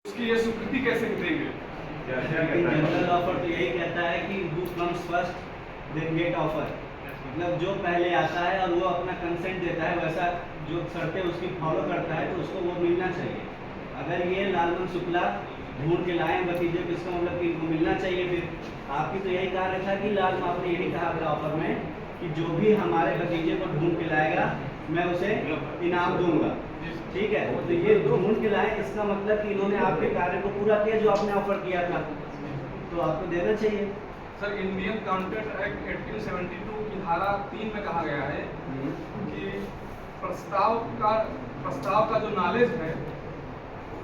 उसकी ये स्वीकृति कैसे देंगे? जनरल ऑफर तो यही कहता है कि who comes first then get offer, मतलब जो पहले आता है और वो अपना कंसेंट देता है, वैसा जो शर्तें उसकी फॉलो करता है तो उसको वो मिलना चाहिए। अगर ये लालमन शुक्ला ढूंढ के लाए भतीजे को, इसका मतलब कि इनको मिलना चाहिए। फिर आपकी तो यही कार्य था कि लाल आपने यही कहा था ऑफर में कि जो भी हमारे भतीजे को ढूंढ के लाएगा मैं उसे इनाम दूंगा, ठीक है। तो ये ढूंढ के लाए, इसका मतलब कि इन्होंने आपके कार्य को पूरा किया जो आपने ऑफर किया था, तो आपको देना चाहिए। सर, इंडियन कॉन्ट्रैक्ट एक्ट 1872 की धारा 3 में कहा गया है कि प्रस्ताव का जो नॉलेज है,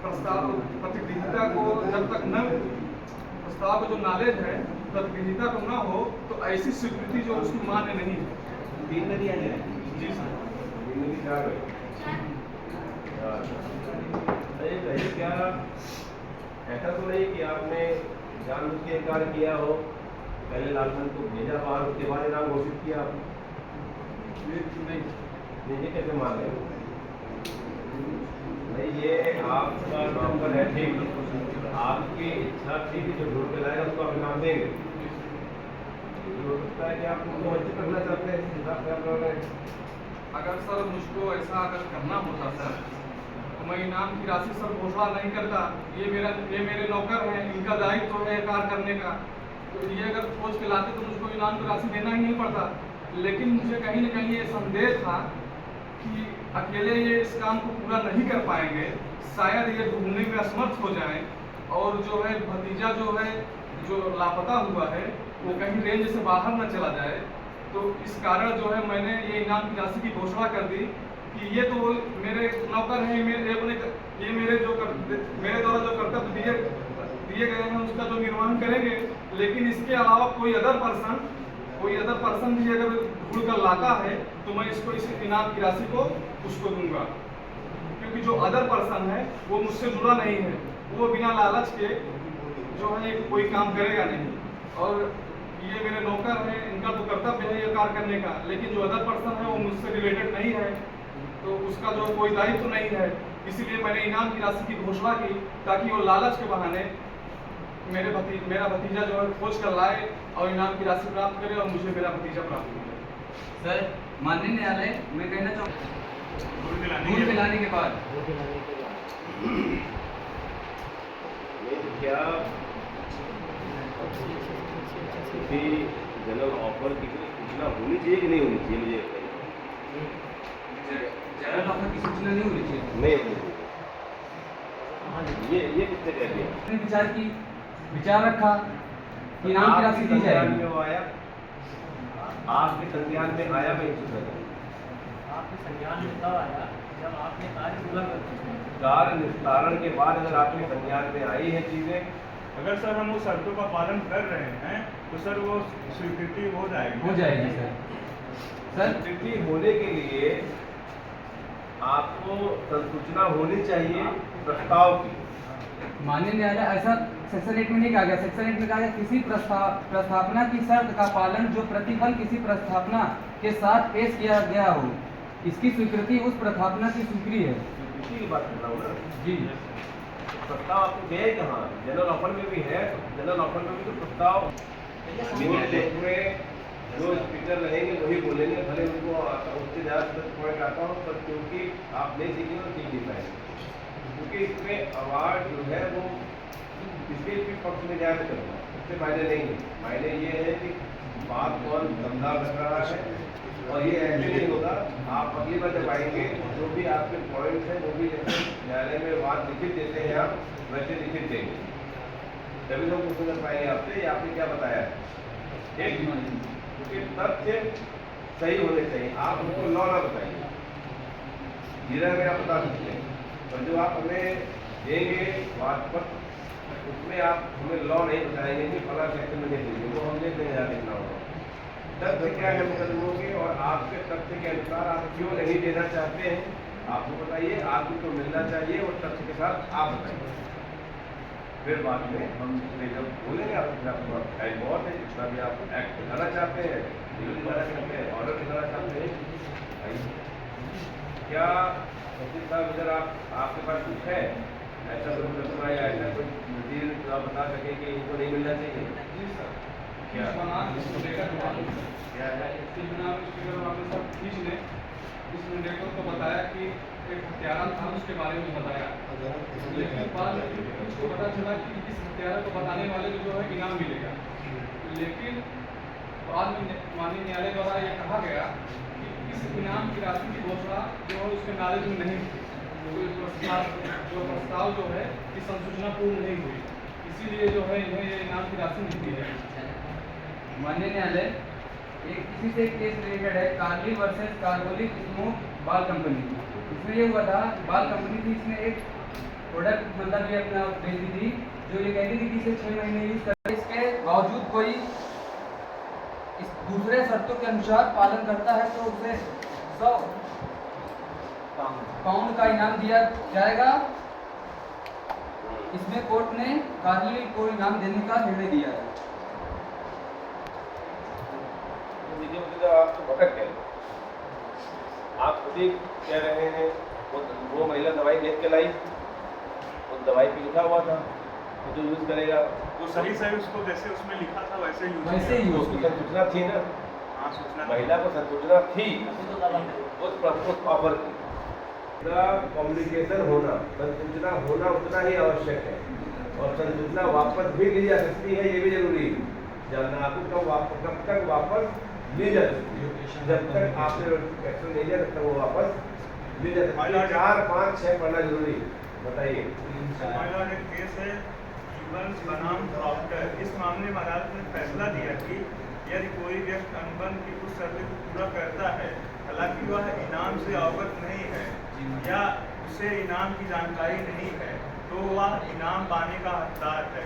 प्रस्ताव प्रतिनिधिता को जब तक न प्रस्ताव का जो नॉलेज है प्रतिनिधिता को न हो तो ऐसी स्वीकृति जो उसकी मान्य नहीं है। 3 में दिया जाए। जी सर। क्या ऐसा तो नहीं कि आपने जानबूझ के कार्य किया हो, पहले लालमन को भेजा बाहर, उसके बाद इनाम घोषित किया आपने? नहीं, ये कैसे मान रहे हो? नहीं, ये आपका नौकर है, ठीक, आपकी इच्छा थी कि जो ढूंढ के लाएगा उसको आप इनाम देंगे। हो सकता है कि आप उनको वंचित करना चाहते हैं, इस हिसाब से आप लोग अगर सर मुझको ऐसा अगर करना होता सर तो मैं इनाम की राशि सर घोषणा नहीं करता। ये मेरे नौकर हैं, इनका दायित्व है कार्य करने का, तो ये अगर खोज के लाते तो मुझको इनाम की राशि देना ही नहीं पड़ता। लेकिन मुझे कहीं न कहीं ये संदेह था कि अकेले ये इस काम को पूरा नहीं कर पाएंगे, शायद ये ढूंढने में असमर्थ हो जाएं और जो है भतीजा जो है जो लापता हुआ है वो कहीं रेंज से बाहर न चला जाए। तो इस कारण जो है मैंने ये इनाम की राशि की घोषणा कर दी कि ये तो मेरे नौकर हैं, ये मेरे द्वारा जो कर्तव्य दिए गए हैं उसका जो निर्वहन करेंगे। लेकिन इसके अलावा कोई अदर पर्सन भी अगर ढूंढ कर लाता है तो मैं इसको इस इनाम की राशि को उसको दूंगा, क्योंकि जो अदर पर्सन है वो मुझसे जुड़ा नहीं है, वो बिना लालच के जो है कोई काम करेगा नहीं। और ये मेरे नौकर हैं, इनका तो कर्तव्य है ये कार्य करने का, लेकिन जो अदर पर्सन है वो मुझसे रिलेटेड नहीं है, तो उसका जो कोई दायित्व नहीं है। इसीलिए मैंने इनाम की राशि की घोषणा की ताकि वो लालच के बहाने मेरा भतीजा जो है खोज कर लाए और इनाम की राशि प्राप्त करे और मुझे मेरा भतीजा प्राप्त हो। सर, माननीय न्यायालय, मैं कहना चाहूँगा ढूंढ के लाने के बाद क्या किसी जनरल ऑफर की सूचना होनी चाहिए कि नहीं होनी चाहिए? मुझे जनरल ऑफर की सूचना नहीं होनी चाहिए। नहीं होनी चाहिए। ये किसने कह दिया? अपने विचार रखा कि इनाम की राशि दी जाएगी। में वो आया, आपके संज्ञान में आया, मैं आपके संज्ञान में तब आया जब आपने कार्य पूरा कर दिया। कार्य निस्तारण के बाद अगर आपके संज्ञान में आई है चीजें, अगर सर हम उस शर्तों का पालन कर रहे हैं तो सर वो स्वीकृति हो जाएगी सर। स्वीकृति होने के लिए आपको संसूचना होनी चाहिए प्रस्ताव की। माननीय न्यायालय, ऐसा सेक्शन 8 में नहीं कहा गया। सेक्शन 8 में कहा गया किसी प्रस्थापना की शर्त का पालन जो प्रतिफल किसी प्रस्थापना के साथ पेश किया गया हो, इसकी स्वीकृति उस प्रस्थापना की स्वीकृति है। स्वीकृति की बात कर रहा हूँ ना जी। प्रस्ताव आपको गए कहाँ? जनरल ऑफर में भी है, जनरल ऑफर में भी तो प्रस्ताव में जो स्पीकर रहेंगे वही बोलेंगे, भले उनको उससे ज़्यादा पॉइंट आता हो, पर क्योंकि आप नहीं सीखेंगे तो सीख नहीं पाएंगे, क्योंकि इसमें अवार्ड जो है वो इसके भी पक्ष में जाए करना, इससे मायने नहीं है। मायने ये है कि बात कौन धंधा कर रहा है, और ये ऐसे नहीं होगा। आप अगली बार जब आएंगे जो भी आपके पॉइंट्स हैं वो भी जैसे न्यायालय में बात लिखित देते हैं आप वैसे लिखित देंगे, तभी लोग पूछने कर पाएंगे आपसे ये आपने क्या बताया है। क्योंकि तथ्य सही होने चाहिए, आप उनको लॉ ना बताइए, जीरा में आप बता सकते हैं, और जो आप हमें देंगे बात पर उसमें आप हमें लॉ नहीं बताएंगे कि फला सेक्शन में देख लीजिए, वो हम देख लेंगे लिखना होगा। तथ्य क्या है मुकदमों के, और आपके तथ्य के अनुसार आप क्यों नहीं देना चाहते हैं आपको बताइए, आपको मिलना चाहिए और तथ्य के साथ आप बताइए। फिर बाद में हम जब बोलेंगे आपको टाइम बहुत है, जितना भी आप एक्ट दिखाना चाहते हैं, दिखाना चाहते हैं, ऑर्डर दिखाना चाहते हैं। क्या वकील साहब, इधर आपके पास कुछ है ऐसा तो आप बता सके कि इनको नहीं मिलना चाहिए? जी सर, क्या? फीस बना इसको लेकर मालूम सर, क्या है? फीस बना स्पीकर वाले सब फीस ने इस मंडेटर को बताया कि एक हत्यारा था, उसके बारे में बताया, लेकिन बाद में उसको पता चला कि इस हत्यारा को बताने वाले को जो है इनाम मिलेगा। लेकिन बाद में माननीय न्यायालय द्वारा ये कहा गया कि इस इनाम की राशि की घोषणा जो है उसके नॉलेज में नहीं थी, जो प्रस्ताव जो है कि संसूचना पूर्ण नहीं हुई, इसीलिए जो है इन्हें ये इनाम की राशि नहीं दी है। माननीय न्यायालय, एक इसी से एक केस रिलेटेड है, कार्ली वर्सेस कार्बोलिक स्मोक बाल कंपनी। इसमें ये हुआ था, बाल कंपनी थी, इसने एक प्रोडक्ट मतलब ये अपना बेची थी, जो ये कहती थी कि इसे 6 महीने यूज कर, इसके बावजूद कोई इस दूसरे शर्तों के अनुसार पालन करता है तो उसे 100 पाउंड का इनाम दिया जाएगा। इसमें कोर्ट ने कार्ली को इनाम देने का निर्णय दिया है। देखिए मुझे तो आप तो भटक गए। आप खुद ही कह रहे हैं वो महिला दवाई देख के लाई, उस दवाई पे लिखा हुआ था, वो जो यूज करेगा वो सही सही उसको जैसे उसमें लिखा था वैसे यूज वैसे ही उसको संसूचना थी ना, हाँ सूचना महिला को संसूचना थी उस ऑफर की। कम्युनिकेशन होना, संसूचना होना उतना ही आवश्यक है, और संसूचना वापस भी ली जा सकती है, ये भी जरूरी है। जानना आपको कब तक वापस ली जा सकती है, जब तक आपने एक्शन नहीं लिया तब तक वो वापस ली जा सकती है। 4, 5, 6 पढ़ना जरूरी है। बताइए। हमारा एक केस है इवंस बनाम डॉक्टर। इस मामले में अदालत ने फैसला दिया कि यदि कोई व्यक्ति अनुबंध की कुछ शर्तों को पूरा करता है, हालांकि वह इनाम से अवगत नहीं है या उसे इनाम की जानकारी नहीं है, तो वह इनाम पाने का हकदार है।